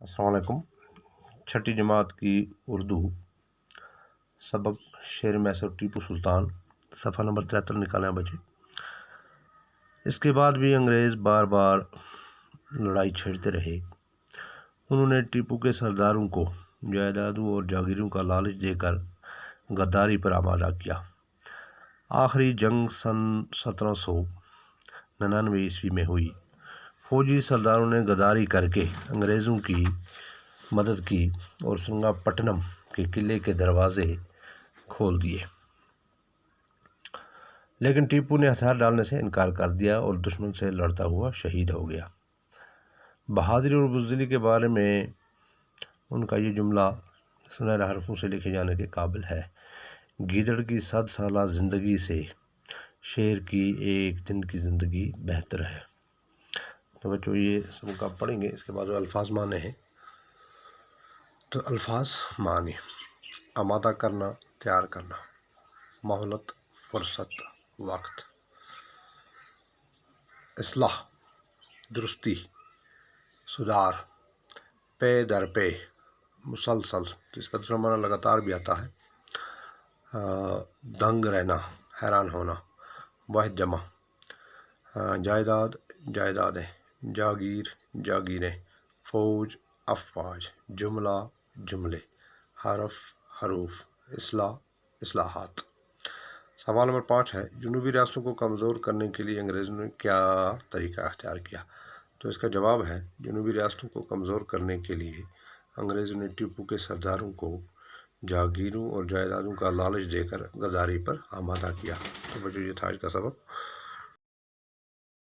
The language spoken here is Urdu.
السلام علیکم۔ چھٹی جماعت کی اردو سبق شعر میسر ٹیپو سلطان، صفحہ نمبر 73 نکالیں بچے۔ اس کے بعد بھی انگریز بار بار لڑائی چھیڑتے رہے۔ انہوں نے ٹیپو کے سرداروں کو جائیدادوں اور جاگیروں کا لالچ دے کر غداری پر آمادہ کیا۔ آخری جنگ سن 1799 عیسوی میں ہوئی۔ فوجی سرداروں نے غداری کر کے انگریزوں کی مدد کی اور سنگا پٹنم کے قلعے کے دروازے کھول دیے، لیکن ٹیپو نے ہتھیار ڈالنے سے انکار کر دیا اور دشمن سے لڑتا ہوا شہید ہو گیا۔ بہادری اور بزدلی کے بارے میں ان کا یہ جملہ سنہرے حرفوں سے لکھے جانے کے قابل ہے: گیدڑ کی 100 سالہ زندگی سے شیر کی ایک دن کی زندگی بہتر ہے۔ تو بچوں یہ سبق آپ پڑھیں گے، اس کے بعد الفاظ معنی ہیں۔ تو الفاظ معنی: آمادہ کرنا، تیار کرنا، مہلت، فرصت، وقت۔ اصلاح، درستی، سدھار، پے در پے، مسلسل، جس کا دوسرا معنی لگاتار بھی آتا ہے۔ دنگ رہنا، حیران ہونا۔ واحد جمع، جائیداد، جائیدادیں، جاگیر، جاگیریں، فوج، افواج، جملہ، جملے، حرف، حروف، اصلاح، اصلاحات۔ سوال نمبر 5 ہے: جنوبی ریاستوں کو کمزور کرنے کے لیے انگریزوں نے کیا طریقہ اختیار کیا؟ تو اس کا جواب ہے: جنوبی ریاستوں کو کمزور کرنے کے لیے انگریزوں نے ٹیپو کے سرداروں کو جاگیروں اور جائیدادوں کا لالچ دے کر غداری پر آمادہ کیا۔ تو بچوں یہ تھا آج کا سبق۔